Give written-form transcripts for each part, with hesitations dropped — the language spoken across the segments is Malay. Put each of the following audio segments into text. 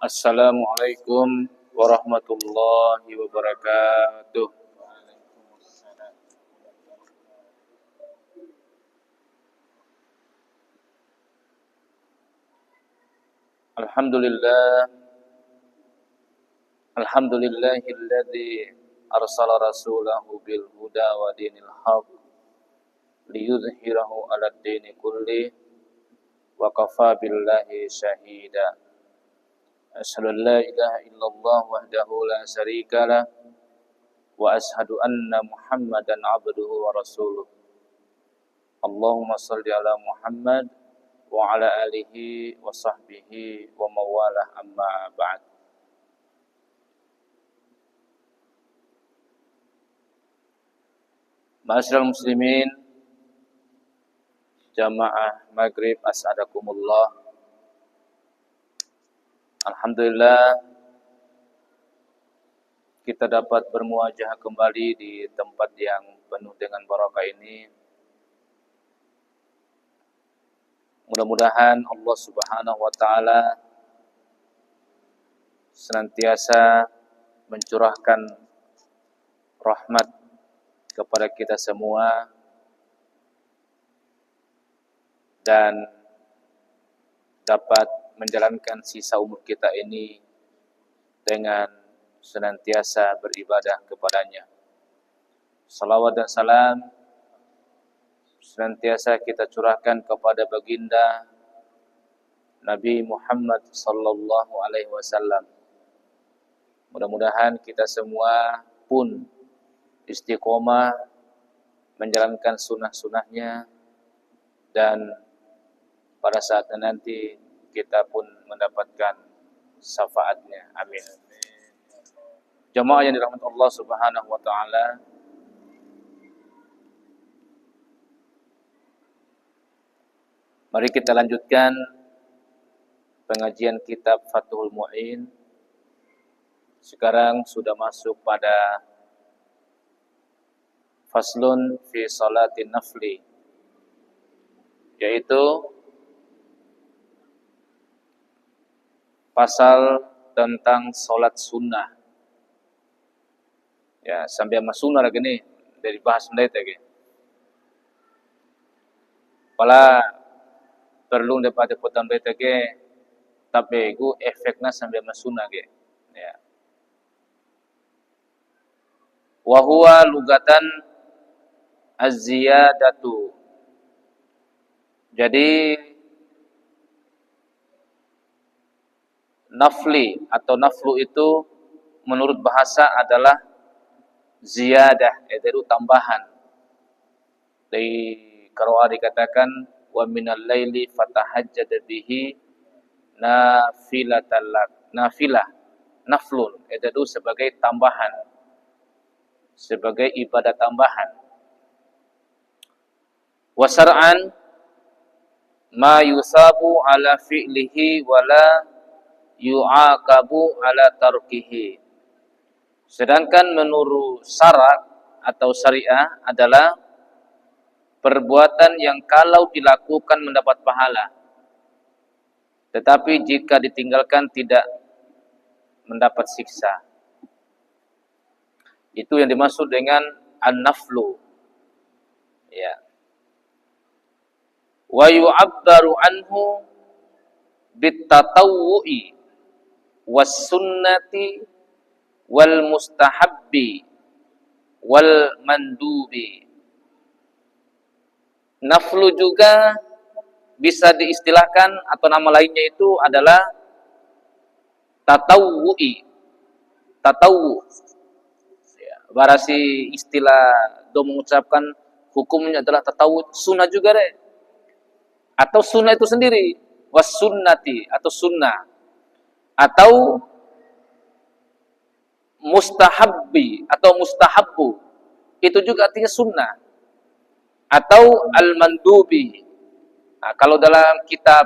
Assalamualaikum warahmatullahi wabarakatuh. Alhamdulillah, alhamdulillahilladzi arsala rasulahu bil huda wa dinil haq liyudhhirahu 'alad dini kulli wa kafa billahi syahida. Asyhadu an la ilaha illallah wahdahu la syarika lah wa asyhadu anna Muhammadan 'abduhu wa rasuluh. Allahumma shalli ala Muhammad wa ala alihi wa sahbihi wa mawalah amma ba'd. Ma'asyiral muslimin, jamaah maghrib as'adakumullah. Alhamdulillah kita dapat bermuajah kembali di tempat yang penuh dengan barakah ini. Mudah-mudahan Allah Subhanahu wa taala senantiasa mencurahkan rahmat kepada kita semua dan dapat menjalankan sisa umur kita ini dengan senantiasa beribadah kepadanya. Salawat dan salam senantiasa kita curahkan kepada baginda Nabi Muhammad sallallahu alaihi wasallam. Mudah-mudahan kita semua pun istiqomah menjalankan sunnah-sunnahnya dan pada saat nanti kita pun mendapatkan syafaatnya. Amin. Jamaah yang dirahmati Allah Subhanahu wa taala, mari kita lanjutkan pengajian kitab Fathul Mu'in. Sekarang sudah masuk pada faslun fi salatin nafli, yaitu pasal tentang solat sunnah. Ya, sampai sama sunnah lagi nih, dari bahas menit lagi. Pala perlu dapat potong menit lagi, tapi itu efeknya sampai sama sunnah lagi. Ya. Wa huwa lugatan az-ziyadatu. Jadi nafli atau naflu itu menurut bahasa adalah ziyadah, yaitu tambahan. Dari qiraah dikatakan wa minal laili fatahajjad bihi nafilatan lak. Nafilah, naflun, yaitu sebagai tambahan, sebagai ibadah tambahan. Wa syar'an ma yusabu ala fi'lihi wala yu'aqabu ala tarkihi. Sedangkan menurut syarak atau syariah adalah perbuatan yang kalau dilakukan mendapat pahala, tetapi jika ditinggalkan tidak mendapat siksa. Itu yang dimaksud dengan an-naflu. Ya. Wa yu'abbaru anhu bit-tatawwu'i was-sunnati wal mustahabbi wal mandubi. Naflu juga bisa diistilahkan atau nama lainnya itu adalah tatawwu'i. Tatawwu. Ya, barasi istilah do mengucapkan hukumnya adalah tatawwu, sunnah juga deh. Atau sunnah itu sendiri, was-sunnati atau sunnah. Atau mustahabbi atau mustahabbu, itu juga artinya sunnah. Atau al-mandubi. Nah, kalau dalam kitab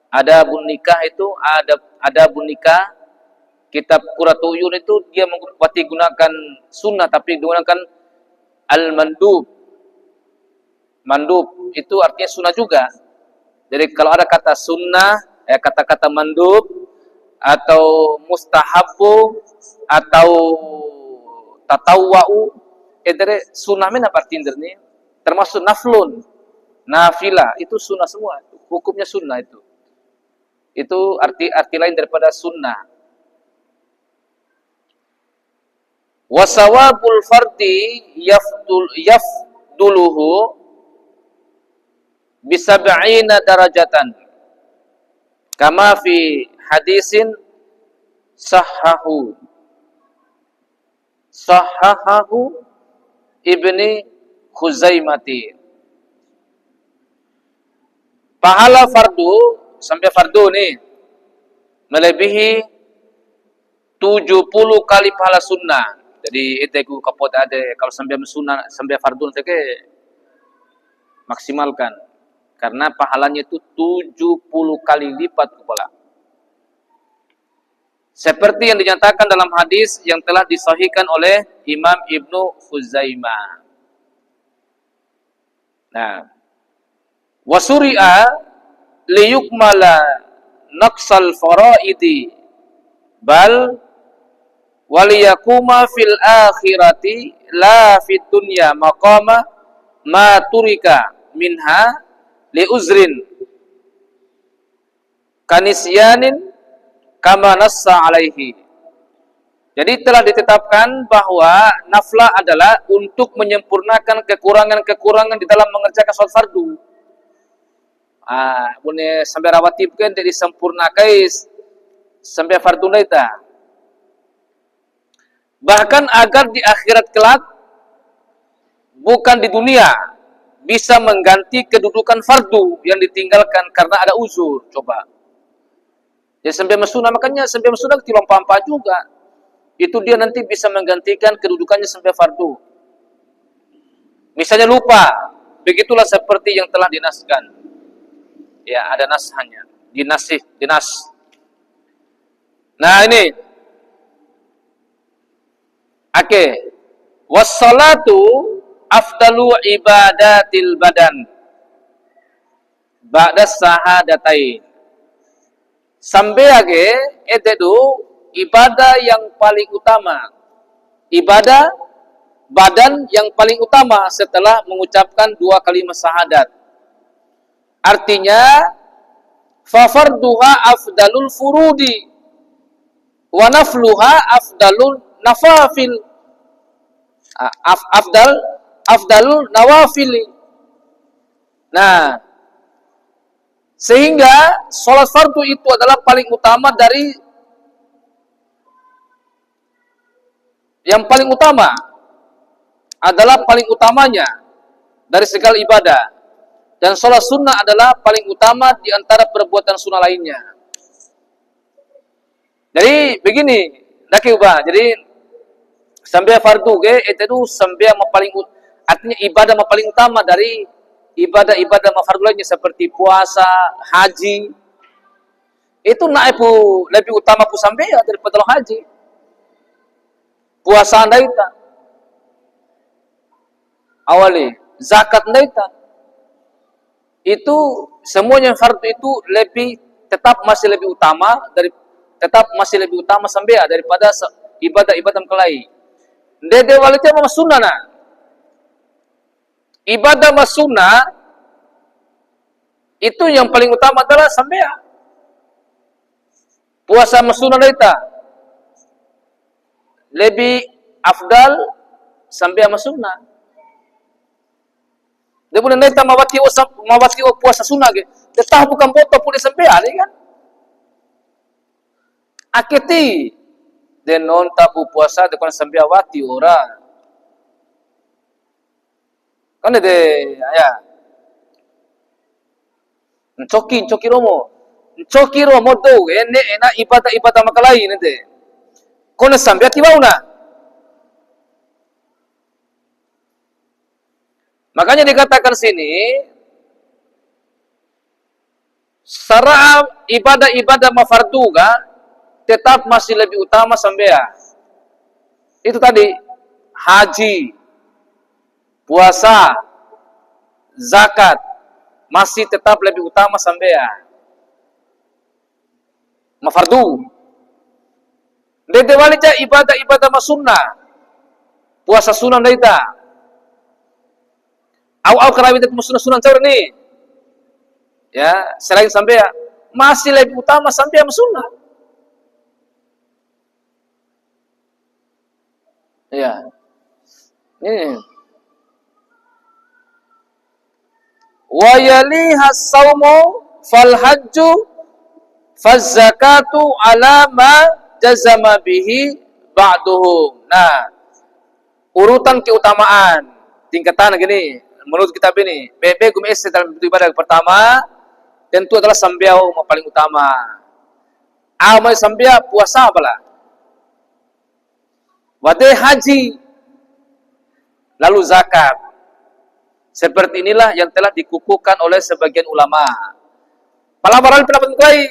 Adabun Nikah itu Adabun Nikah, kitab Quratuyun itu dia gunakan sunnah tapi digunakan al-mandub. Mandub itu artinya sunnah juga. Jadi kalau ada kata sunnah, kata-kata mandub, atau mustahabu atau tatawwa'u edere sunnah men apa artinya ni termasuk naflun nafilah itu sunnah semua hukumnya sunnah itu arti lain daripada sunnah. Wasawabul fardi yafduluhu bisab'ina darajatan kama fi hadisin sahahahu Ibni Khuzaimati. Pahala fardu sampai fardu nih melebihi 70 kali pahala sunnah. Jadi itu kapot ada kalau sampai sunnah sampai fardu nanti ke maksimalkan karena pahalanya itu 70 kali lipat kepala. Seperti yang dinyatakan dalam hadis yang telah disahihkan oleh Imam Ibnu Khuzaimah. Nah, wasuri'a liyukmala naqsal faraidi bal waliyakuma fil akhirati la fid dunya maqama ma turika minha li uzrin kanisyanin kama nassa alaihi. Jadi telah ditetapkan bahwa naflah adalah untuk menyempurnakan kekurangan-kekurangan di dalam mengerjakan sholat fardu. Bune sampai rawatib kan jadi sempurnakan sampai fardu laita. Bahkan agar di akhirat kelak bukan di dunia bisa mengganti kedudukan fardu yang ditinggalkan karena ada uzur. Coba. Ya sampai sunnah makanya sampai sunnah tilompa-ompa juga. Itu dia nanti bisa menggantikan kedudukannya sampai fardu. Misalnya lupa, begitulah seperti yang telah dinaskan. Ya, ada nashannya. Dinas. Nah, ini. Oke. Wassalatu afdalu ibadatil badan. Ba'da sahadatain. Sampai age itu ibadah yang paling utama. Ibadah badan yang paling utama setelah mengucapkan 2 kalimat syahadat. Artinya fa farduha afdalul furudi wa nafluha afdalul nafafil. Afdalul nawafili. Nah, sehingga sholat fardu itu adalah paling utama dari yang paling utama adalah paling utamanya dari segala ibadah. Dan sholat sunnah adalah paling utama di antara perbuatan sunnah lainnya. Jadi begini, jadi sampai fardu itu sampai yang paling artinya ibadah yang paling utama dari ibadah fardu lainnya seperti puasa, haji. Itu lebih utama pu sampai ya daripada haji. Puasa ndaita. Awali, zakat ndaita. Itu semuanya fardu itu masih lebih utama sampai ya daripada ibadah-ibadah kelai. Dede walita mah sunnah nah. Ibadah sunnah itu yang paling utama adalah sampai puasa sunnah laita lebih afdal sampai sunnah. Dia boleh laita mawati puasa sunnah ge. Dia tahu bukan foto pun sampai kan. Aketi dan non tapu puasa dengan sampai awati orang. Kan ada ya. Coki romo do enak ibadah makalai nanti. Kau sampai ati bauna. Makanya dikatakan sini secara ibadah mafardu tetap masih lebih utama sampai ya. Itu tadi haji, puasa, zakat masih tetap lebih utama sampai ya. Mafardu. Dede wali ja ibadah sunnah. Puasa sunnah daita. Au karawi itu sunnah cawar ni. Ya, selain sampai masih lebih utama sampai sunnah. Ya. Ini. Wa yaliha as-saumu fal hajju faz zakatu ala ma jazama bihi ba'duhum. Nah, urutan keutamaan tingkatan gini menurut kitab ini. BB gumis dalam ibadah pertama tentu adalah sambiau paling utama. Amal sambiau puasa apalah. Wade haji lalu zakat. Seperti inilah yang telah dikukuhkan oleh sebagian ulama. Palabaran pendapat kuai.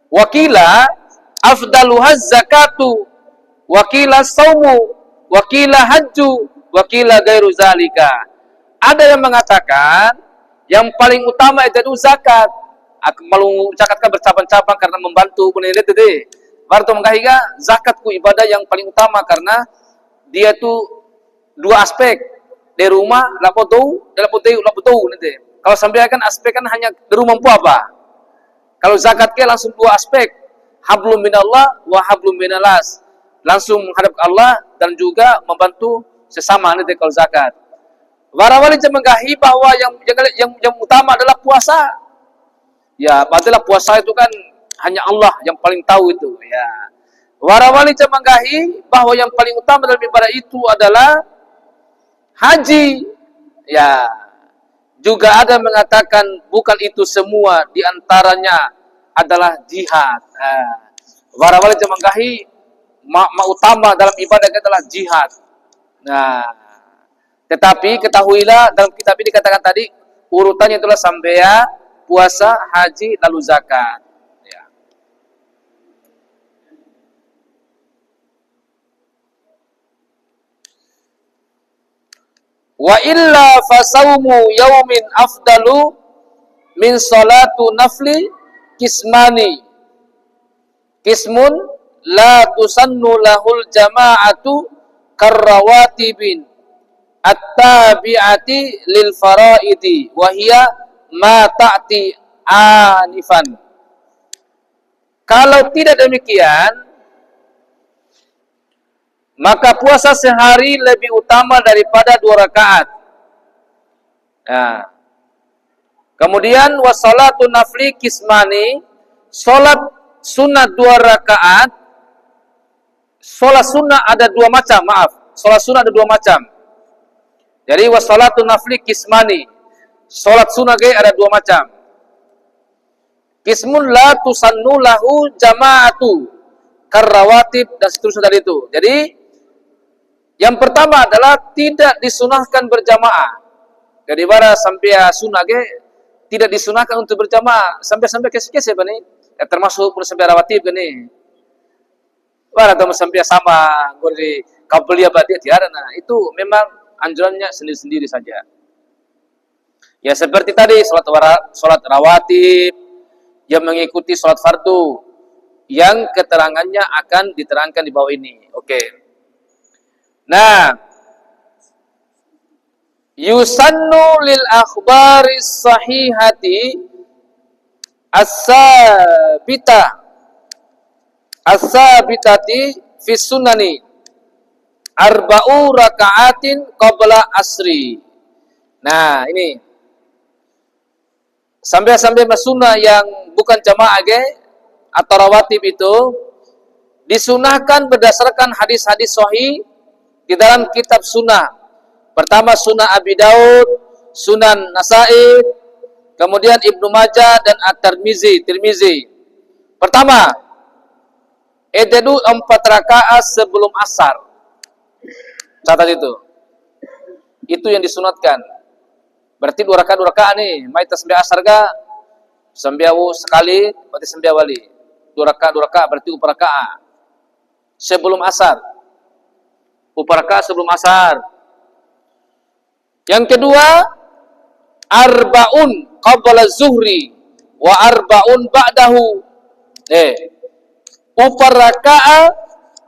Wakila afdaluhaz zakatu, wakila saumu, wakila hajju, wakila gairu zalika. Ada yang mengatakan yang paling utama itu zakat. Aku malu zakat kan bercabang-cabang karena membantu penilai tadi. Baru mengkahiga zakat ku ibadah yang paling utama karena dia tuh dua aspek. Di rumah lapo tahu nanti. Kalau sampai kan aspek kan hanya di rumah mampu apa? Kalau zakat ke langsung dua aspek. Hablum minallah wa hablum minalas. Langsung menghadap ke Allah dan juga membantu sesama nanti kalau zakat. Warawali menggahi bahwa yang utama adalah puasa. Ya, padahal puasa itu kan hanya Allah yang paling tahu itu. Ya. Warawali menggahi bahwa yang paling utama dalam ibadah itu adalah haji. Ya. Juga ada mengatakan bukan itu semua, diantaranya adalah jihad. Warawali menggahi utama dalam ibadah adalah jihad. Nah, tetapi ketahuilah dalam kitab ini dikatakan tadi urutannya itulah sambea, puasa, haji, lalu zakat. Ya. Wa illa fasaumu yaumin afdalu min salatu nafli kismani. Kismun la tusannu lahul jama'atu karrawatibin at-tabi'ati lil faraidi wa hiya ma ta'ti anifan. Kalau tidak demikian, maka puasa sehari lebih utama daripada 2 rakaat. Nah. Kemudian wassalatu nafli kismani, salat sunat 2 rakaat. Salat sunnah ada 2 macam, maaf. Salat sunnah ada 2 macam. Jadi wassalatu nafli kismani. Salat sunnah ada 2 macam. Kismun la tusannu lahu jama'atu karrawatib dan seterusnya dari itu. Jadi yang pertama adalah tidak disunahkan berjamaah. Jadi bara sampai sunnah tidak disunahkan untuk berjamaah sampai kese-kese bani. Ya, termasuk pun sampai rawatib gini. Bara atau sampai sama gori kabelia badia tiada. Nah, itu memang anjurannya sendiri-sendiri saja. Ya seperti tadi salat rawatib yang mengikuti salat fardu yang keterangannya akan diterangkan di bawah ini. Oke. Nah, yusannu lil akhbaris sahihati as-sabitati fi sunani arba'u raka'atin qabla asri. Nah, ini sampai sunnah yang bukan jamaah atau rawatib itu disunahkan berdasarkan hadis-hadis sahih di dalam kitab sunnah. Pertama sunnah Abi Daud, Sunan Nasa'i, kemudian Ibnu Majah dan Tirmizi. Pertama, ededu 4 rakaat sebelum asar. Catat itu. Itu yang disunatkan. Berarti 2 rakaat nih. Mai tasbih asar ga sambiau sekali, berarti sambiau wali. 2 rakaat berarti 4 rakaat. Sebelum asar. 4 rakaat sebelum asar. Yang kedua, arba'un qabla zuhri wa arba'un ba'dahu. 4 rakaat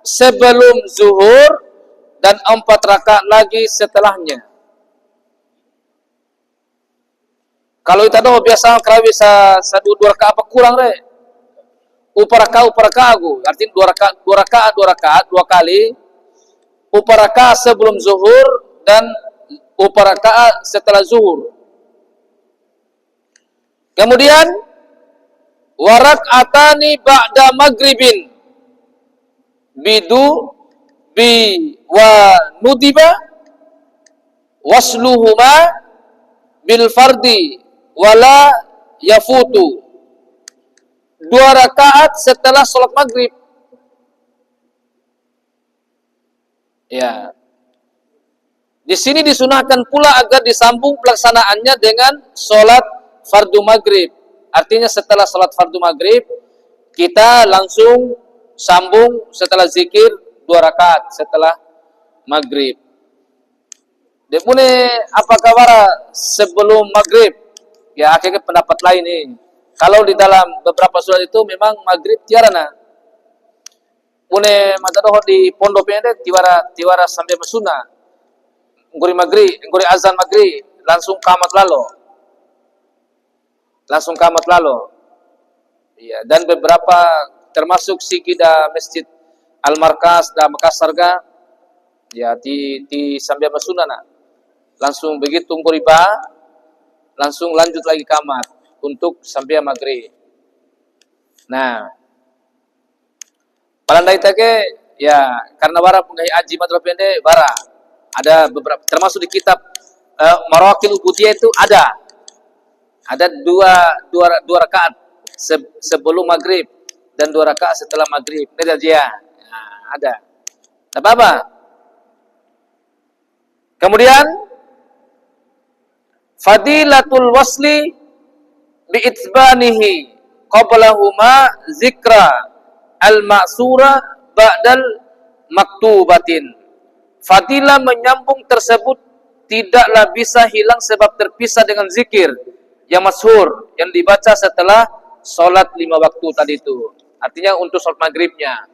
sebelum zuhur dan 4 rakaat lagi setelahnya. Kalau itu ada biasa kalau bisa 1-2 rakaat apa kurang re? Uparaka aku. Artinya 2 rakaat 2 kali. Uparaka sebelum zuhur dan uparaka setelah zuhur. Kemudian warak'atani ba'da maghribin bidu bi wa nudiba wasluhuma bil fardi wala yafutu. 2 rakaat setelah sholat maghrib. Ya. Di sini disunahkan pula agar disambung pelaksanaannya dengan sholat fardu maghrib. Artinya setelah sholat fardu maghrib, kita langsung sambung setelah zikir 2 rakaat setelah maghrib. Dia punya apakah wara sebelum maghrib? Ya akhirnya pendapat lain nih. Kalau di dalam beberapa surat itu memang maghrib tiarana. Punya mata doh di pondok pendek tiwara sampai mesuna. Nguri maghrib, nguri azan maghrib, langsung kamat lalu. Iya, dan beberapa termasuk sikida Masjid Al-Markas dan Makassar ga, ya di sampai mesuna na. Langsung begitu nguri ba, langsung lanjut lagi kamat untuk sampai maghrib. Nah, palandai take ya karena bara pengai aji matra pendek bara ada beberapa termasuk di kitab Marawakil Ubudiyah itu ada dua rakaat sebelum maghrib dan 2 rakaat setelah maghrib. Ini dia. Nah, ada. Tak apa-apa. Kemudian fadilatul wasli bi'itsbanihi qablahuma zikra al-ma'sura ba'dal maktubatin. Fadilah menyambung tersebut tidaklah bisa hilang sebab terpisah dengan zikir yang masyhur yang dibaca setelah sholat 5 waktu tadi itu. Artinya untuk sholat maghribnya.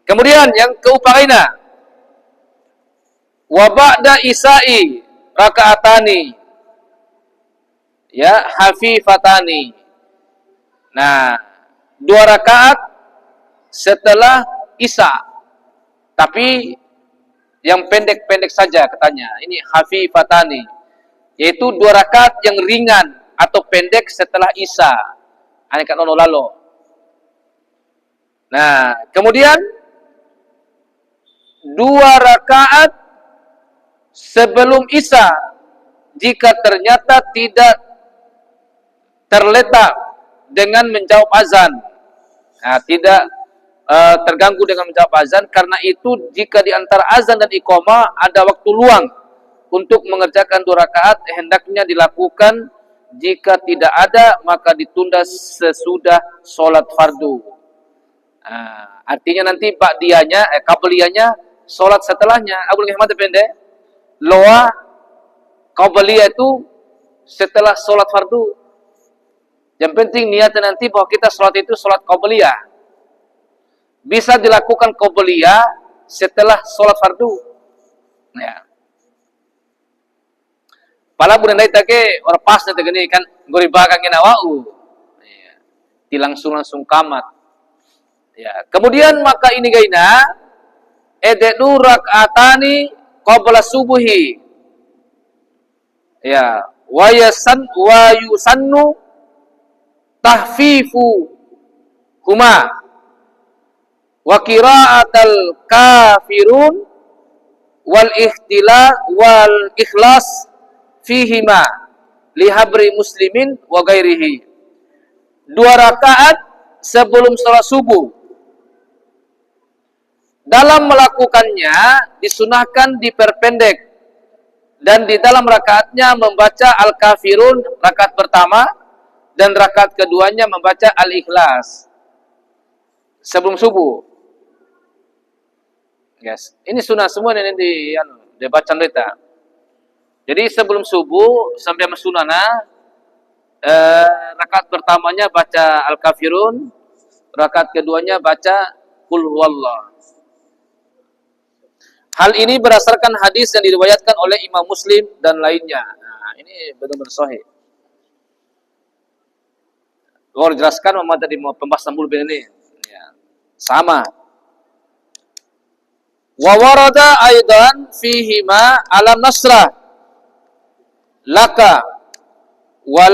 Kemudian yang keuparaina wa ba'da isai rakaatani ya hafifatani. Nah, 2 rakaat setelah isya. Tapi yang pendek-pendek saja katanya. Ini hafifatani. Yaitu 2 rakaat yang ringan atau pendek setelah isya. Anikat nono lalo. Nah, kemudian 2 rakaat sebelum isya jika ternyata tidak terletak dengan menjawab azan. Nah, tidak terganggu dengan menjawab azan, karena itu jika di antara azan dan iqamah ada waktu luang untuk mengerjakan 2 rakaat, hendaknya dilakukan. Jika tidak ada, maka ditunda sesudah sholat fardu. Nah, artinya nanti ba'diyahnya, qabliyahnya sholat setelahnya. Abul Hikmat pendek. Loa qabliyah itu setelah sholat fardu. Yang penting niatnya nanti bahwa kita sholat itu sholat qabliyah. Bisa dilakukan qabliyah setelah sholat fardu. Ya. Pala bulan dai take or pas na tegeni kan gori bakang ginawau. Ya. Di langsung kamat. Ya. Kemudian maka ini gaina ededu rakaatani qabla subuhi. Ya, wa yusannu tahfifu huma wa qira'atal kafirun wal ikhlas fihima lihabri muslimin wa gairihi. 2 rakaat sebelum sholat subuh. Dalam melakukannya disunahkan diperpendek, dan di dalam rakaatnya membaca al-kafirun rakaat pertama dan rakaat keduanya membaca al-ikhlas sebelum subuh. Yes, ini sunnah semua ini di bacaan kita. Jadi sebelum subuh sampai masunana rakaat pertamanya baca al-kafirun, rakaat keduanya baca qul huwallah. Hal ini berdasarkan hadis yang diriwayatkan oleh Imam Muslim dan lainnya. Nah, ini benar-benar sahih. Gua jelaskan Muhammad tadi mau pembahasan dulu ini. Ya. Sama. Wa warada aidan fihi ma alam nasrah laka wa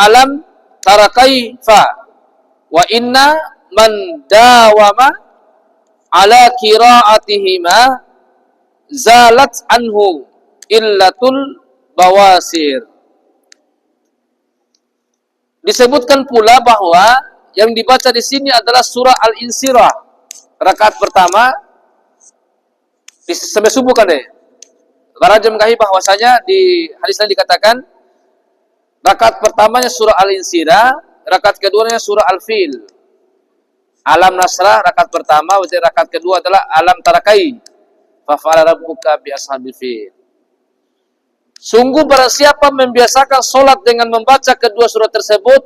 alam tarakaifa wa inna man dawama ala qiraatihima zalat anhu illatul bawasir. Disebutkan pula bahwa yang dibaca di sini adalah surah Al-Insyirah rakaat pertama sampai subuh kan deh. Para jemaah bahwasanya di hadis lain dikatakan rakaat pertamanya surah Al-Insyirah, rakaat keduanya surah Al-Fil. Alam Nasrah rakaat pertama, rakaat kedua adalah Alam Tarakai. Fa fa'ala rabbuka bi ashabil fil. Sungguh barang siapa membiasakan solat dengan membaca kedua surah tersebut,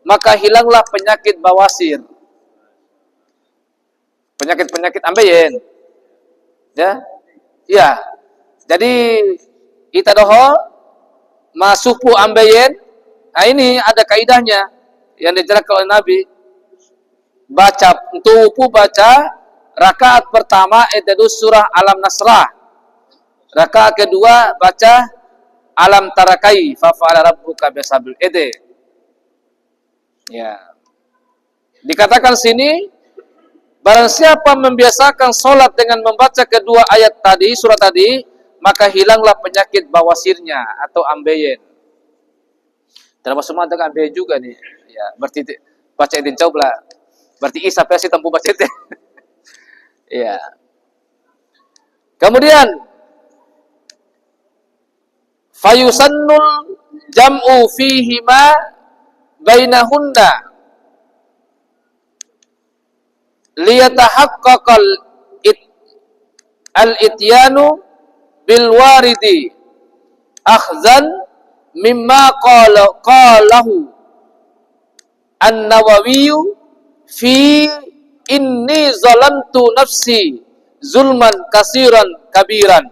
maka hilanglah penyakit bawasir. Penyakit-penyakit ambeien. Ya. Iya. Jadi kita doho masupu ambeien. Nah ini ada kaidahnya yang dijelaskan oleh Nabi. Baca rakaat pertama itu surah Alam Nasrah. Rakaat kedua baca Alam Tarakai fa fa'ala rabbuka bisabil ede. Ya. Dikatakan sini barang siapa membiasakan solat dengan membaca kedua ayat tadi, surah tadi, maka hilanglah penyakit bawasirnya atau ambeien. Termasuk ada ambeien juga nih. Ya, berarti baca idin coba. Berarti isa pasti tempuh baca itu. Ya. Kemudian fayusannul jam'u fihima bainahunna liyatahaqqaqal al-ityanu bil waridi akhzan mimma qalahu an-Nawawi fi inni zalamtu nafsi zulman kasiran kabiran.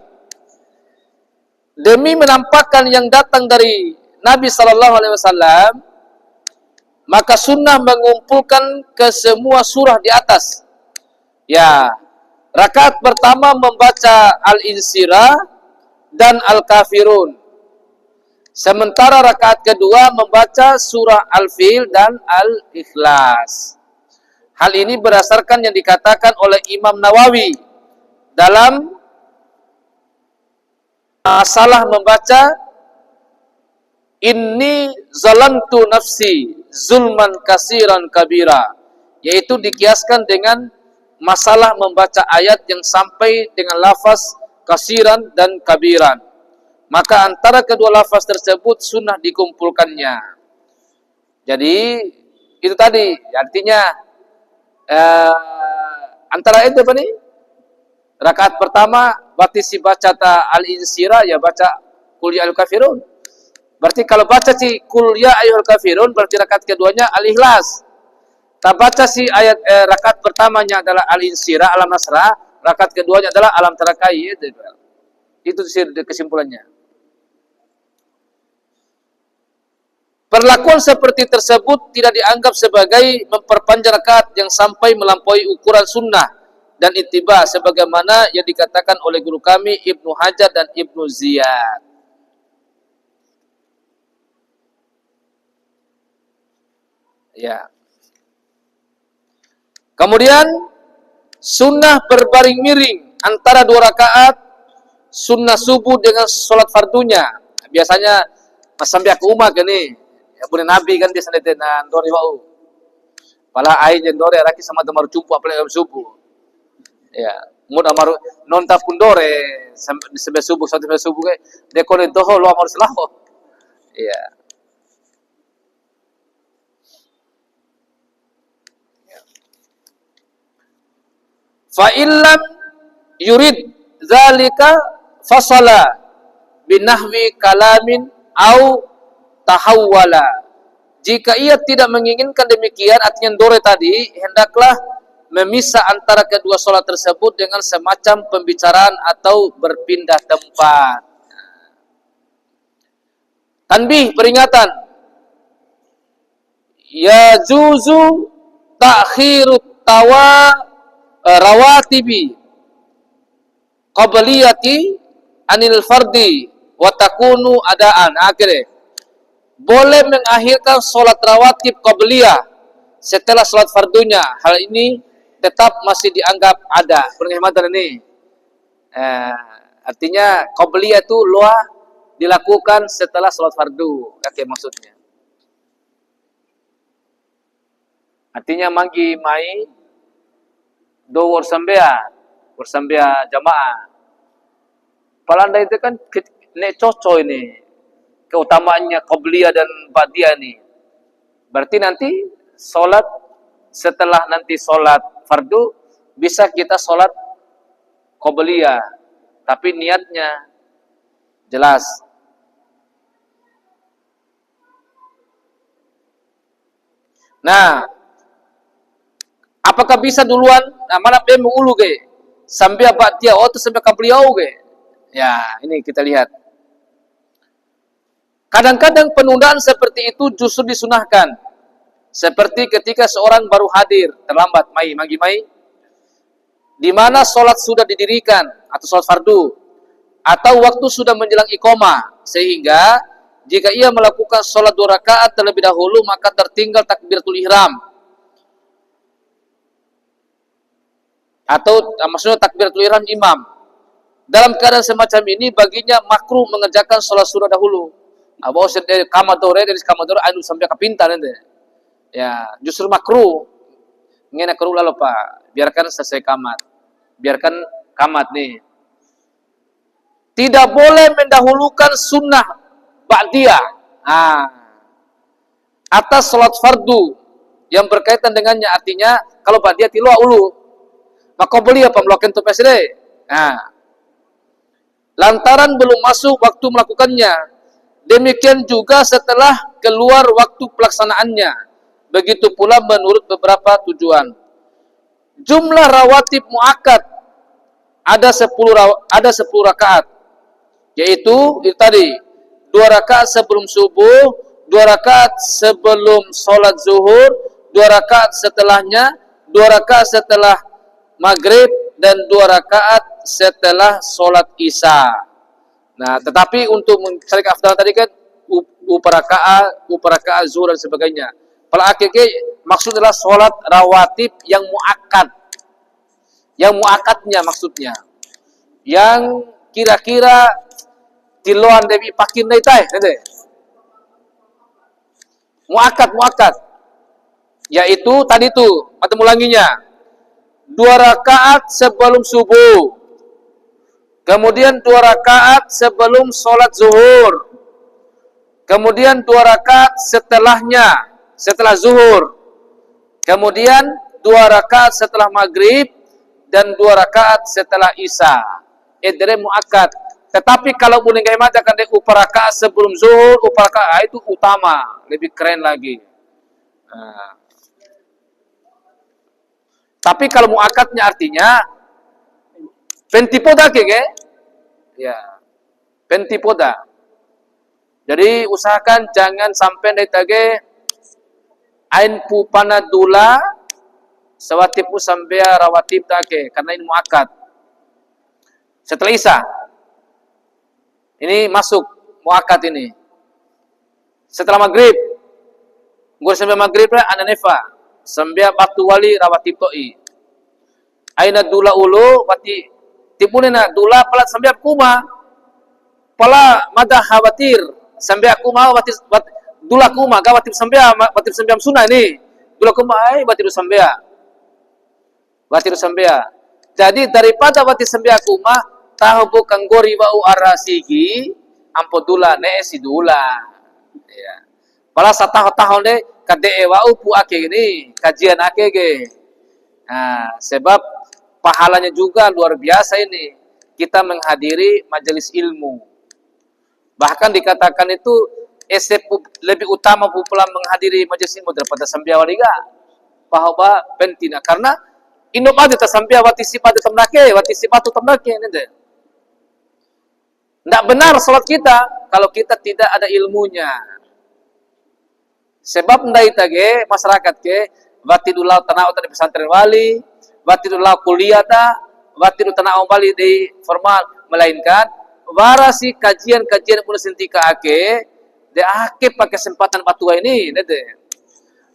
Demi menampakkan yang datang dari Nabi SAW, maka sunnah mengumpulkan ke semua surah di atas. Ya, rakaat pertama membaca Al-Insyirah dan Al-Kafirun. Sementara rakaat kedua membaca surah Al-Fil dan Al-Ikhlas. Hal ini berdasarkan yang dikatakan oleh Imam Nawawi dalam masalah membaca inni zalamtu nafsi zulman kasiran kabira, yaitu dikiaskan dengan masalah membaca ayat yang sampai dengan lafaz kasiran dan kabiran. Maka antara kedua lafaz tersebut sunnah dikumpulkannya. Jadi itu tadi artinya antara itu apa nih? Rakaat pertama berarti si baca Al-Insyirah ya baca Qul ya ayyuhal kafirun. Berarti kalau baca si Qul ya ayyuhal kafirun berarti rakaat keduanya Al-Ikhlas. Tak baca si ayat rakaat pertamanya adalah Al-Insyirah Alam Nasrah, rakaat keduanya adalah Alam Tarakai. Itu kesimpulannya. Perlakuan seperti tersebut tidak dianggap sebagai memperpanjang rakaat yang sampai melampaui ukuran sunnah dan ittiba sebagaimana yang dikatakan oleh guru kami Ibnu Hajar dan Ibnu Ziyad. Ya. Kemudian sunnah berbaring miring antara dua rakaat sunnah subuh dengan sholat fardunya. Biasanya sampai aku umat gini, ya boleh Nabi kan dia sendiri dore wau. Pala ai jendore raki sama temar jumpa apalagi subuh. Ya, mudah maru nonta pundore sampai subuh sampai subuh ke dekore doho lo amar selaho. Iya. Fa illam yurid zalika fasala binahwi kalamin au tahawwala. Jika ia tidak menginginkan demikian artinya dore tadi hendaklah memisah antara kedua sholat tersebut dengan semacam pembicaraan atau berpindah tempat. Tanbih, peringatan. Ya juzu ta'khirut rawatibi qabliyati anil fardi wa takunu adaan. Akhirnya, boleh mengakhirkan sholat rawatib qabliyah setelah sholat fardunya. Hal ini tetap masih dianggap ada. Penghematan ini. Artinya qabliyah itu luah dilakukan setelah sholat fardu. Oke, maksudnya. Artinya manggi mai do bersambia jamaah. Palanda itu kan nek coco ini keutamaannya qabliyah dan ba'diyah ini. Berarti nanti sholat setelah nanti sholat fardu bisa kita sholat qabliyah, tapi niatnya jelas. Nah, apakah bisa duluan? Nah, mana be ulu ge? Sambil ba'diyah atau sambil qabliyah ge? Ya, ini kita lihat. Kadang-kadang penundaan seperti itu justru disunahkan. Seperti ketika seorang baru hadir, terlambat, magi mai, di mana sholat sudah didirikan, atau sholat fardu, atau waktu sudah menjelang iqamah, sehingga jika ia melakukan sholat 2 rakaat terlebih dahulu, maka tertinggal takbiratul ihram. Atau maksudnya takbiratul ihram imam. Dalam keadaan semacam ini, baginya makruh mengerjakan sholat surah dahulu. Abaw dari kamadore anu sampai kapintar nanti. Ya, justru makruh. Ngene kru lalu Pak, biarkan selesai kamat. Biarkan kamat nih. Tidak boleh mendahulukan sunnah ba'diyah. Atas sholat fardu yang berkaitan dengannya, artinya kalau ba'diyah tilu ulu. Maka beli apa melakukan itu PSD? Lantaran belum masuk waktu melakukannya. Demikian juga setelah keluar waktu pelaksanaannya. Begitu pula menurut beberapa tujuan. Jumlah rawatib muakkad ada 10 rakaat. Yaitu itu tadi 2 rakaat sebelum subuh, 2 rakaat sebelum sholat zuhur, 2 rakaat setelahnya, 2 rakaat setelah maghrib, dan 2 rakaat setelah sholat isya. Nah, tetapi untuk mencari keafdalan tadi kan uparakaat, zuhur dan sebagainya. Kalau akhirnya maksud adalah sholat rawatib yang muakkad. Yang muakkadnya maksudnya. Yang kira-kira tiluan dewi pakin daitai, muakkad. Yaitu tadi tuh, atau ulanginya. 2 rakaat sebelum subuh. Kemudian 2 rakaat sebelum sholat zuhur. Kemudian 2 rakaat setelahnya, setelah zuhur. Kemudian 2 rakaat setelah maghrib. Dan 2 rakaat setelah isya. Edere muakkad. Tetapi kalau boleh gaya mata kan uparakaat sebelum zuhur, uparakaat itu utama. Lebih keren lagi. Tapi kalau muakkadnya artinya pentipoda kege, ya, pentipoda. Jadi usahakan jangan sampai dari tage ain pupana dula sawatipu sampai rawatib take, karena ini muakkad. Setelah isya, ini masuk muakkad ini. Setelah maghrib, gue sampai maghrib lah ananefa, sampai batu wali rawatib toi. Aina dula ulu wati tipunena dula pelat sampai kuma pala madah khawatir sampai aku mau wati dula kuma ga wati sampai sunnah ini dula kuma ai wati sampai jadi daripada wati sampai kuma tahu bukan gori wau arasigi ampo dula ne si dula ya pala satahun de kade wau pu ake ini kajian ake ge. Nah, sebab pahalanya juga luar biasa ini. Kita menghadiri majelis ilmu. Bahkan dikatakan itu lebih utama pula menghadiri majelis ilmu daripada sambiawaliga. Bahwa penting. Karena Ino pati tasampia wati sipatu tamnake nende. Tidak benar salat kita kalau kita tidak ada ilmunya. Sebab ndai tage masyarakat ke wati dulau tanah di pesantren wali, wati dulau kuliah ta, wati du tanah wali di formal, melainkan warasi kajian-kajian pun sentika ake de ake pakai kesempatan patua ini nede.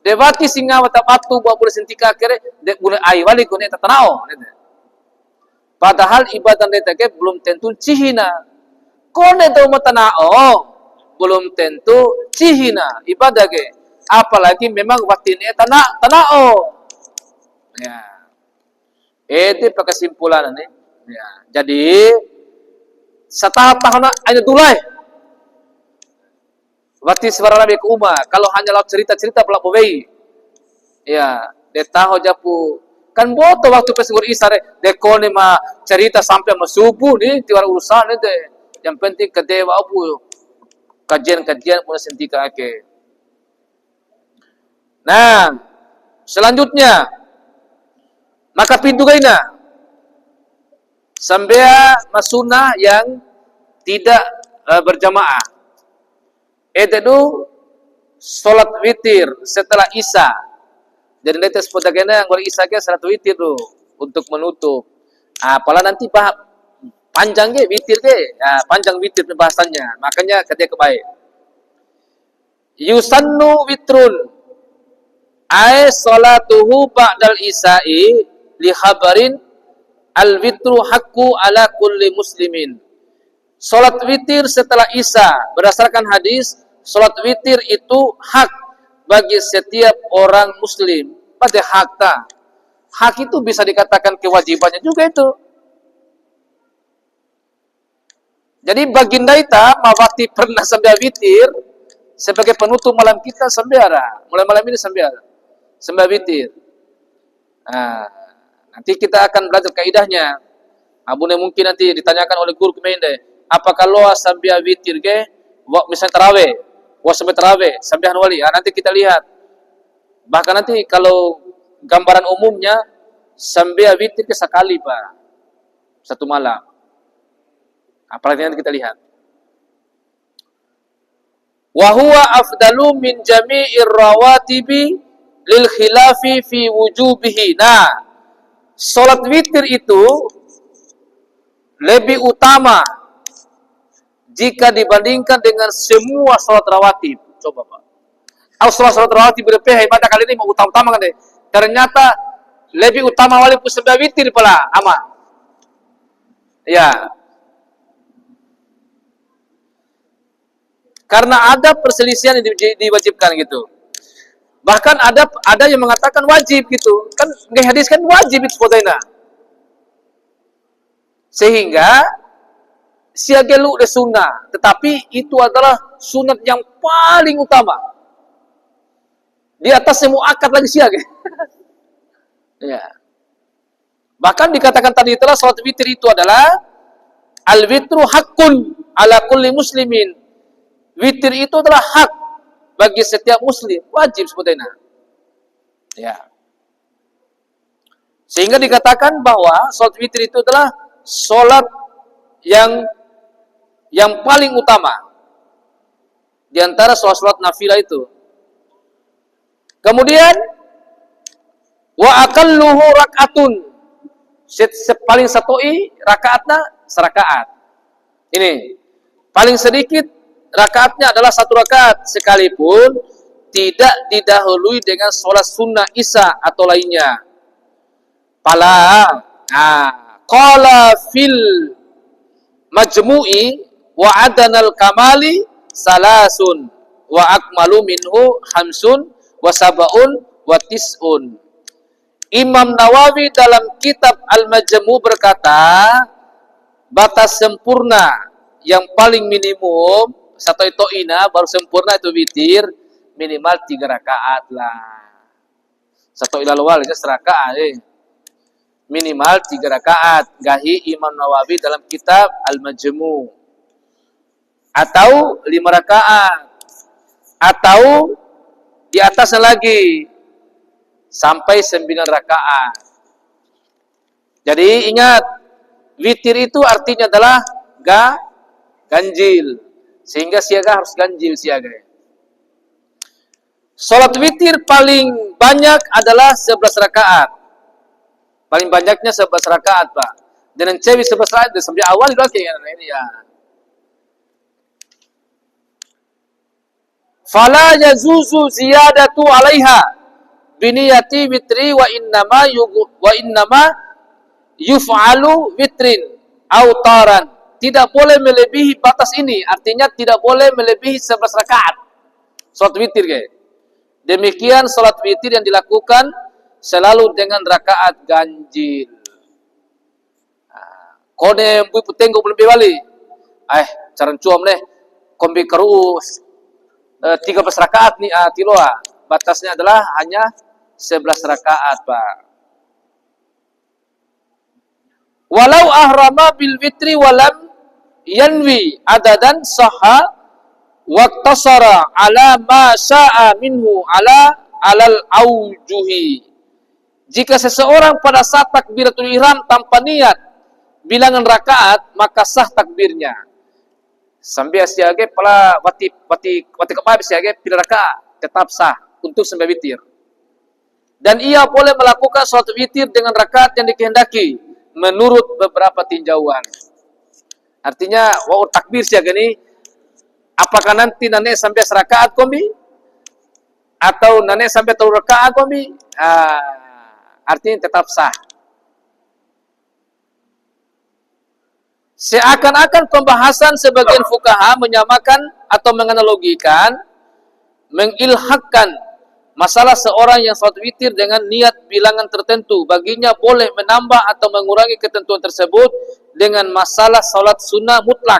Dewati singa wata patu buat boleh sentika kere dek boleh ai wali kone tatanao. Padahal ibadah neta ke belum tentu cihina. Kone tau matanao belum tentu cihina ibadah ke. Apalagi memang watine tanao. Ya. Itu kesimpulan ini. Ya. Jadi setahun aja dulai. Wati sebarang nabi ke umah, kalau hanya laut cerita-cerita pelak bobei. Ya, dia tahu japu. Kan boto waktu pesugur isare, dekone mah cerita sampai subuh nih, tiwar urusan itu. Yang penting ke dewa abu. Kajian-kajian pun sentika ake. Nah, selanjutnya maka pintu gaina. Sambea masuna yang tidak berjamaah. Itu solat witir setelah isya. Jadi nanti sepotagena yang isya ke salat witir tuh untuk menutup. Apalah nanti panjang ke witir ke, panjang witir pembahasannya. Makanya ketika kebaik. Yusannu witrun, ay salatuhu ba'dal isya'i li khabarin al witru haqqu ala kulli muslimin. Salat witir setelah isya berdasarkan hadis, salat witir itu hak bagi setiap orang muslim. Pada hak ta. Hak itu bisa dikatakan kewajibannya juga itu. Jadi baginda ita mawati pernah sambil witir sebagai penutup malam kita sembiara. Mulai malam ini sembiara witir. Nanti kita akan belajar kaidahnya. Abune mungkin nanti ditanyakan oleh guru kemende. Apakah lo sambil witir ke? Misalnya tarawih, sampai tarawih, sampai wali. Nanti kita lihat. Bahkan nanti kalau gambaran umumnya sambil witir ke sekali pak, satu malam. Apalagi nanti kita lihat. Wa huwa afdalu min jami'ir rawatibi lil khilafi fi wujubihi. Nah, salat witir itu lebih utama jika dibandingkan dengan semua salat rawatib. Coba Pak. Salat rawatib berpihak ibadah kali ini mau utama kan deh. Ternyata lebih utama walaupun sambil witir pula aman. Ya. Karena ada perselisihan yang diwajibkan gitu. Bahkan ada yang mengatakan wajib gitu. Kan nggak hadis kan wajib itu sebetulnya. Sehingga siagelu de sunnah, tetapi itu adalah sunat yang paling utama. Di atas semua akad lagi siage. Ya. Bahkan dikatakan tadi itulah salat witir itu adalah al-witru haqqun ala kulli muslimin. Witir itu adalah hak bagi setiap muslim, wajib sebetulnya. Ya. Sehingga dikatakan bahwa salat witir itu adalah salat yang paling utama di antara salat nafilah itu. Kemudian wa aqalluhu rak'atun, paling satoi rakaatnya serakaat. Ini paling sedikit rakaatnya adalah satu rakaat sekalipun tidak didahului dengan salat sunnah isya atau lainnya. Qala fil majmu'i wa adanal kamali salasun wa akmalu minhu hamsun wa sab'un wa tis'un. Imam Nawawi dalam kitab Al-Majmu' berkata, batas sempurna yang paling minimum satu itu baru sempurna itu witir minimal 3 rakaat lah. Satu ilal wal itu serakaat minimal 3 rakaat. Gahi Imam Nawawi dalam kitab Al-Majmu'. Atau 5 rakaat. Atau di atasnya lagi sampai 9 rakaat. Jadi ingat, witir itu artinya adalah ganjil. Sehingga siaga harus ganjil siaga. Salat witir paling banyak adalah 11 rakaat. Paling banyaknya 11 rakaat, Pak. Dengan cewek 11 rakaat sampai awal itu ini ya. Fala yazuzu ziyadatu 'alaiha biniyati witri wa innama yuf'alu witrin autaran. Tidak boleh melebihi batas ini, artinya tidak boleh melebihi 11 rakaat salat witir guys. Demikian salat witir yang dilakukan selalu dengan rakaat ganjil. Kone bui putenggo belum bali. Caran cuam leh kombi kerus 13 rakaat nih tiloa. Batasnya adalah hanya 11 rakaat, Pak. Walau ahrama bil witri walam yanwi adadan sahha waqtasara ala ma syaa minhu alal aujuhi. Jika seseorang pada saat takbiratul ihram tanpa niat bilangan rakaat, maka sah takbirnya. Sampai siage pala wati kepabis siage pila rakaat tetap sah untuk sembah witir. Dan ia boleh melakukan salat witir dengan rakaat yang dikehendaki menurut beberapa tinjauan. Artinya wa takbir siage ni apakah nanti nane sampai serakaat kombi atau nane sampai 3 rakaat kombi? Artinya tetap sah. Seakan-akan pembahasan sebagian fuqaha menyamakan atau menganalogikan, mengilhakkan masalah seorang yang salat witir dengan niat bilangan tertentu. Baginya boleh menambah atau mengurangi ketentuan tersebut dengan masalah salat sunnah mutlak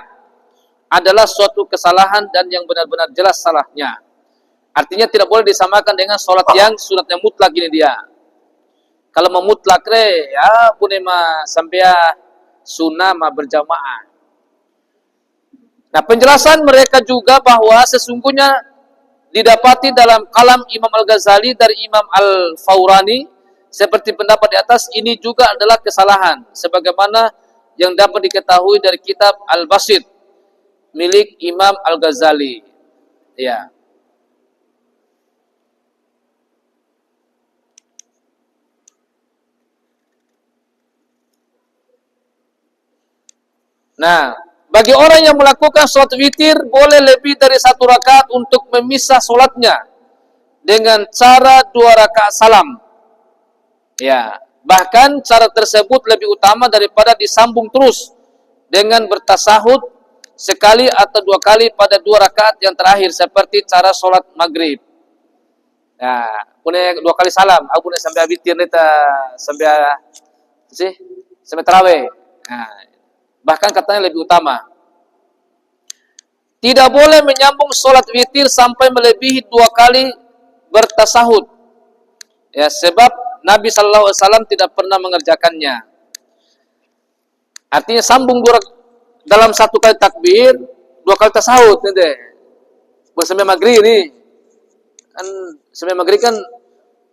adalah suatu kesalahan dan yang benar-benar jelas salahnya. Artinya tidak boleh disamakan dengan salat yang sunatnya mutlak ini dia. Kalau memutlak ya punema sampai sunnah ma berjamaah. Nah, penjelasan mereka juga bahwa sesungguhnya didapati dalam kalam Imam Al-Ghazali dari Imam Al-Fawrani seperti pendapat di atas, ini juga adalah kesalahan sebagaimana yang dapat diketahui dari kitab Al-Basit milik Imam Al-Ghazali. Ya. Nah, bagi orang yang melakukan sholat witir boleh lebih dari 1 rakaat untuk memisah sholatnya dengan cara 2 rakaat salam. Ya, bahkan cara tersebut lebih utama daripada disambung terus dengan bertasahud sekali atau 2 kali pada 2 rakaat yang terakhir seperti cara sholat maghrib. Nah, punya 2 kali salam, aku punya sampai witir neta sampai tarawih. Nah, bahkan katanya lebih utama. Tidak boleh menyambung sholat witir sampai melebihi 2 kali bertasahud. Ya, sebab Nabi SAW tidak pernah mengerjakannya. Artinya sambung dalam 1 kali takbir, 2 kali tasahud. Sampai maghrib ini. Kan sampai maghrib kan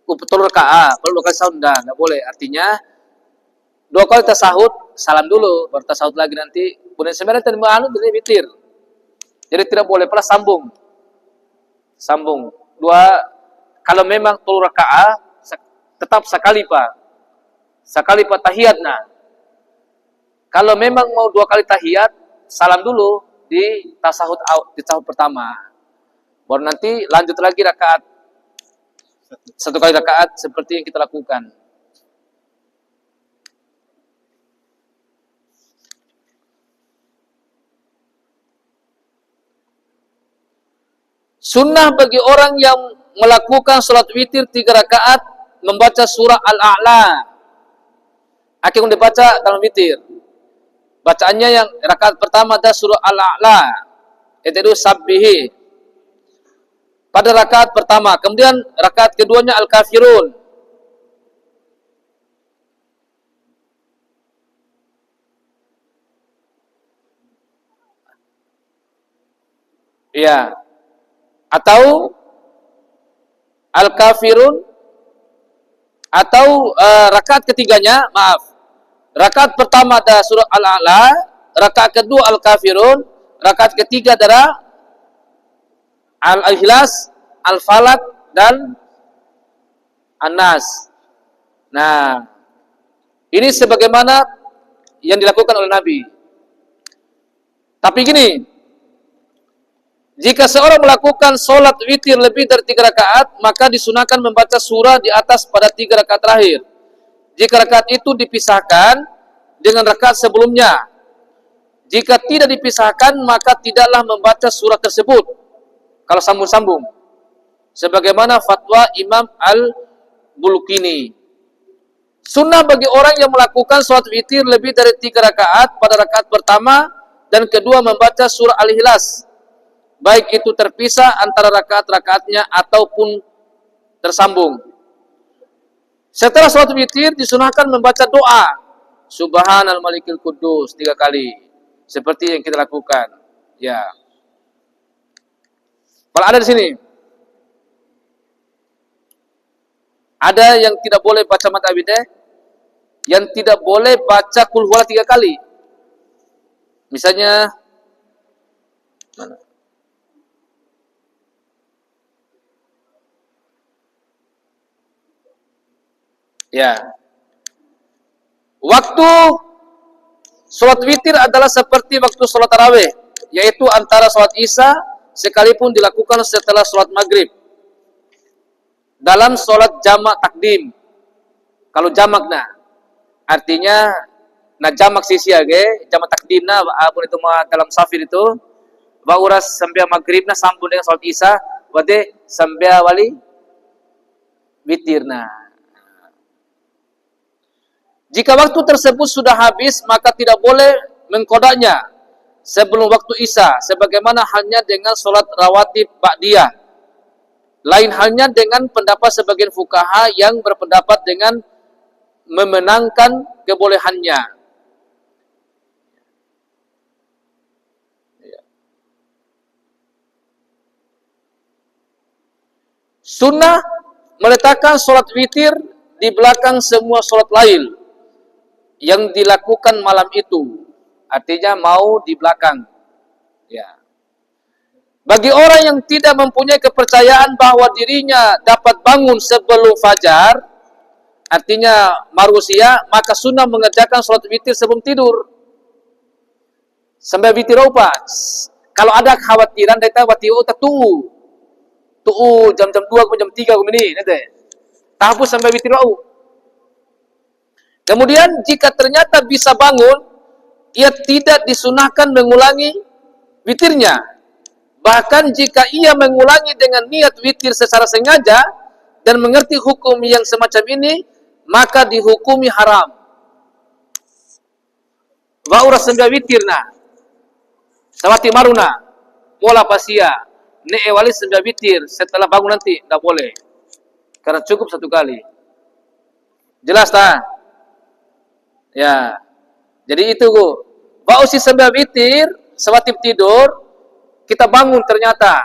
betul rakaat, kalau 2 kali tasahud enggak boleh. Artinya 2 kali tasahud, salam dulu, baru tasahud lagi nanti. Kemudian sebenarnya terima dari witir. Jadi tidak boleh pula sambung. Sambung. 2, kalau memang 3 rakaat, tetap sekali Pak. Sekali Pak tahiyat nah. Kalau memang mau 2 kali tahiyat, salam dulu di tasahud pertama. Baru nanti lanjut lagi rakaat. 1 kali rakaat seperti yang kita lakukan. Sunnah bagi orang yang melakukan sholat witir 3 rakaat membaca surah Al-A'la. Akhirnya dibaca dalam witir. Bacaannya yang rakaat pertama ada surah Al-A'la. Itu sabbihi. Pada rakaat pertama. Kemudian rakaat keduanya Al-Kafirun. Ya. Atau Al-Kafirun, atau rakaat ketiganya, maaf, Rakaat pertama ada surah Al-A'la, rakaat kedua Al-Kafirun, rakaat ketiga adalah Al-Ikhlas, Al-Falaq dan An-Nas. Nah, ini sebagaimana yang dilakukan oleh Nabi. Tapi gini, jika seorang melakukan sholat witir lebih dari 3 rakaat, maka disunahkan membaca surah di atas pada 3 rakaat terakhir. Jika rakaat itu dipisahkan dengan rakaat sebelumnya. Jika tidak dipisahkan, maka tidaklah membaca surah tersebut kalau sambung-sambung. Sebagaimana fatwa Imam Al-Bulukini. Sunnah bagi orang yang melakukan sholat witir lebih dari 3 rakaat pada rakaat pertama dan kedua membaca surah Al-Ikhlas, baik itu terpisah antara rakaat-rakaatnya ataupun tersambung. Setelah sholat witir disunahkan membaca doa Subhanal Malikil Quddus 3 kali, seperti yang kita lakukan. Ya. Kalau ada di sini, ada yang tidak boleh baca mat abidah, yang tidak boleh baca kul huwallah 3 kali. Misalnya, mana? Ya. Waktu sholat witir adalah seperti waktu sholat tarawih, yaitu antara sholat isya sekalipun dilakukan setelah sholat maghrib. Dalam sholat jamak takdim, kalau jamak nah, artinya nah jamak sisi age, jamak takdim nah, apun itu dalam safir itu, bauras sampai maghrib nah sambung dengan sholat isya, berarti sampai wali witir nah. Jika waktu tersebut sudah habis, maka tidak boleh mengkodaknya sebelum waktu isya, sebagaimana halnya dengan sholat rawatib ba'diyah. Lain halnya dengan pendapat sebagian fuqaha yang berpendapat dengan memenangkan kebolehannya. Sunnah meletakkan sholat witir di belakang semua sholat lain yang dilakukan malam itu, artinya mau di belakang. Ya. Bagi orang yang tidak mempunyai kepercayaan bahwa dirinya dapat bangun sebelum fajar, artinya manusia, maka sunnah mengerjakan sholat witir sebelum tidur. Sampai witir apa? Kalau ada kekhawatiran, kita wati'u tatu. Tu'u jam-jam 2 ke jam 3 ke ini, nanti. Tahapus sampai witir wa'u. Kemudian jika ternyata bisa bangun, ia tidak disunahkan mengulangi witirnya. Bahkan jika ia mengulangi dengan niat witir secara sengaja dan mengerti hukum yang semacam ini, maka dihukumi haram. Wa'ura sembilan witirna, sawati maruna, mola pasia, ne'ewali sembilan witir, setelah bangun nanti, tidak boleh. Karena cukup 1 kali. Jelas tak? Ya, jadi itu go. Bausi sambil witir, sewaktu tidur, kita bangun ternyata.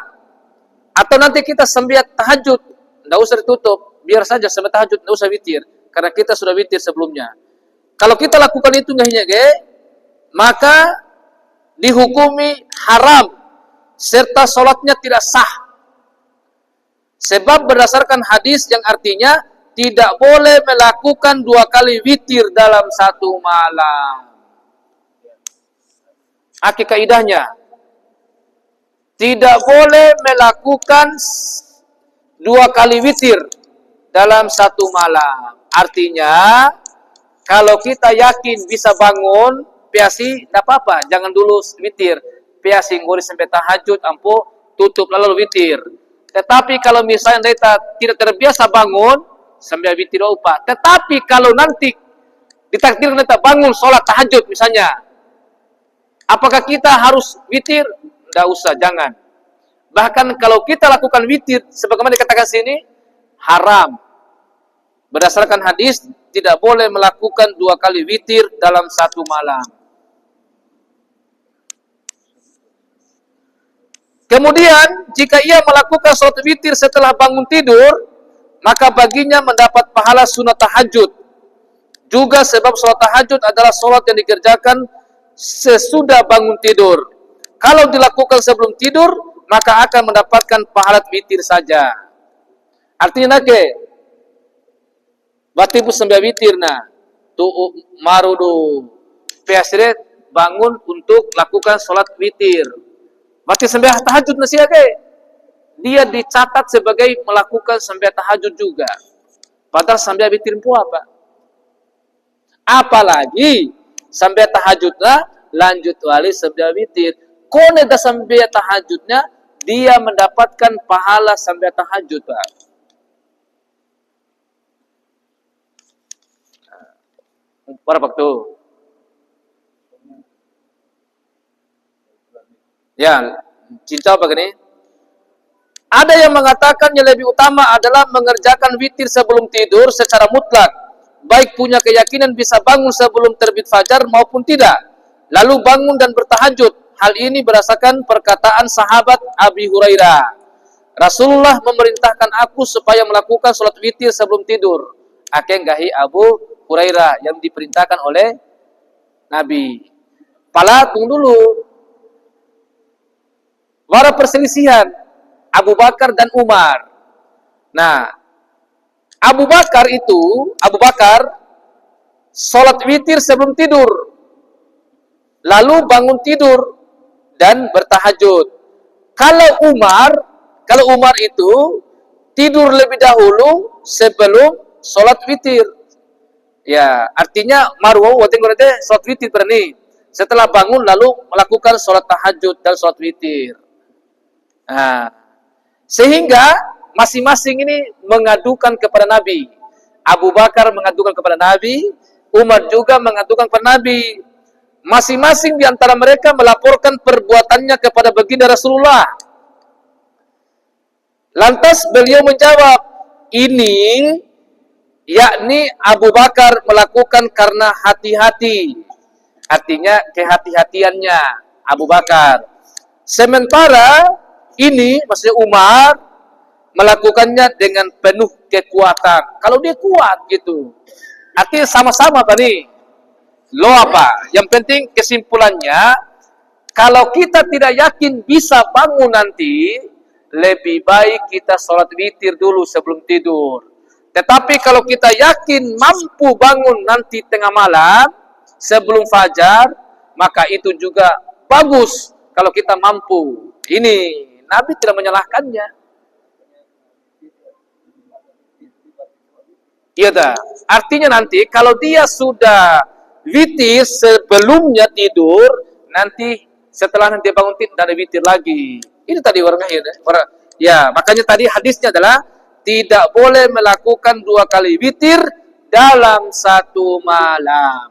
Atau nanti kita sambil tahajud, tidak usah ditutup, biar saja sambil tahajud, tidak usah witir, karena kita sudah witir sebelumnya. Kalau kita lakukan itu maka dihukumi haram, serta sholatnya tidak sah. Sebab berdasarkan hadis yang artinya tidak boleh melakukan 2 kali witir dalam 1 malam. Kaidahnya tidak boleh melakukan 2 kali witir dalam 1 malam. Artinya kalau kita yakin bisa bangun, piasi tidak apa-apa, jangan dulu witir. Piasi nguri sampai tahajud, ampuh tutup lalu witir. Tetapi kalau misalnya kita tidak terbiasa bangun, sambil witir upah. Tetapi kalau nanti ditakdirkan kita bangun sholat tahajud misalnya, apakah kita harus witir? Tidak usah, jangan. Bahkan kalau kita lakukan witir, sebagaimana dikatakan sini, haram. Berdasarkan hadis, tidak boleh melakukan 2 kali witir dalam 1 malam. Kemudian, jika ia melakukan sholat witir setelah bangun tidur, maka baginya mendapat pahala sunat tahajud Juga sebab sholat tahajud adalah sholat yang dikerjakan sesudah bangun tidur. Kalau dilakukan sebelum tidur, maka akan mendapatkan pahala witir saja. Artinya nake, batibu sambil witir na, tu marudu pesre bangun untuk lakukan sholat witir. Bati sambil tahajud nasi ake, dia dicatat sebagai melakukan sambil tahajud juga. Padahal sambil witir pun apa? Apalagi sambil tahajudnya lanjut wali sambil witir. Kone dah sambil tahajudnya dia mendapatkan pahala sambil tahajud, Pak. Berapa waktu? Ya, cinta apa gini? Ada yang mengatakan yang lebih utama adalah mengerjakan witir sebelum tidur secara mutlak. Baik punya keyakinan bisa bangun sebelum terbit fajar maupun tidak. Lalu bangun dan bertahajud. Hal ini berdasarkan perkataan sahabat Abi Hurairah. Rasulullah memerintahkan aku supaya melakukan sholat witir sebelum tidur. Akeng gahi Abu Hurairah yang diperintahkan oleh Nabi. Pala tunggu dulu. Wara perselisihan Abu Bakar dan Umar. Nah, Abu Bakar sholat witir sebelum tidur. Lalu bangun tidur dan bertahajud. Kalau Umar itu tidur lebih dahulu sebelum sholat witir. Ya, artinya marwah wating gorete sholat witir berani. Setelah bangun lalu melakukan sholat tahajud dan sholat witir. Nah, sehingga masing-masing ini mengadukan kepada Nabi. Abu Bakar mengadukan kepada Nabi, Umar juga mengadukan kepada Nabi. Masing-masing di antara mereka melaporkan perbuatannya kepada baginda Rasulullah. Lantas beliau menjawab, ini yakni Abu Bakar melakukan karena hati-hati. Artinya kehati-hatiannya Abu Bakar. Sementara ini maksudnya Umar melakukannya dengan penuh kekuatan. Kalau dia kuat gitu. Artinya sama-sama tadi. Lo apa? Yang penting kesimpulannya, kalau kita tidak yakin bisa bangun nanti, lebih baik kita sholat witir dulu sebelum tidur. Tetapi kalau kita yakin mampu bangun nanti tengah malam, sebelum fajar, maka itu juga bagus kalau kita mampu. Ini Nabi tidak menyalahkannya. Iya dah. Artinya nanti kalau dia sudah witir sebelumnya tidur, nanti setelah nanti bangun tidur ada witir lagi. Ini tadi warnanya ya. Makanya tadi hadisnya adalah tidak boleh melakukan 2 kali witir dalam satu malam.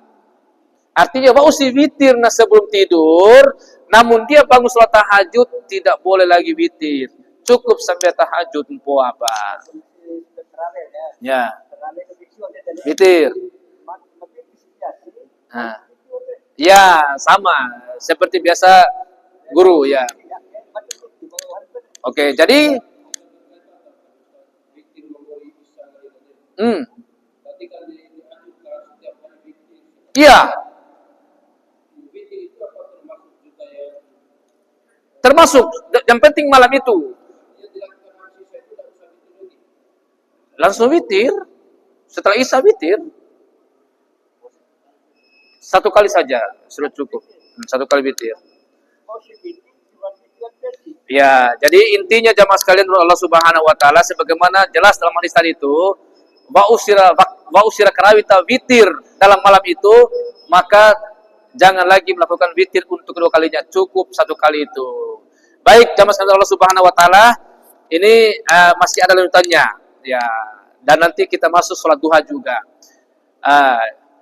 Artinya bahwa si witir sebelum tidur, namun dia bangun sholat tahajud tidak boleh lagi witir. Cukup sampai tahajud empo apa? Ya. Witir. Nah. Ya, sama seperti biasa guru ya. Oke, jadi iya. Termasuk yang penting malam itu. Langsung witir. Setelah Isya witir. 1 kali saja sudah cukup. 1 kali witir. Ya, jadi intinya jamaah sekalian Allah Subhanahu wa taala sebagaimana jelas dalam hadis tadi itu, wa usira karawita witir dalam malam itu, maka jangan lagi melakukan witir untuk kedua kalinya, cukup 1 kali itu. Baik, jamaah sekalian Allah Subhanahu wa taala, ini masih ada lanjutannya. Ya, dan nanti kita masuk sholat duha juga.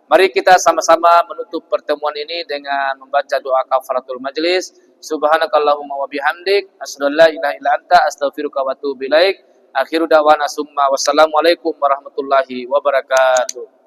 Mari kita sama-sama menutup pertemuan ini dengan membaca doa kafaratul majlis. Subhanakallahumma wa bihamdik, asyhadu an la ilaha illa anta, astaghfiruka wa atubu ilaik. Akhiru da'wana summa wassalamualaikum warahmatullahi wabarakatuh.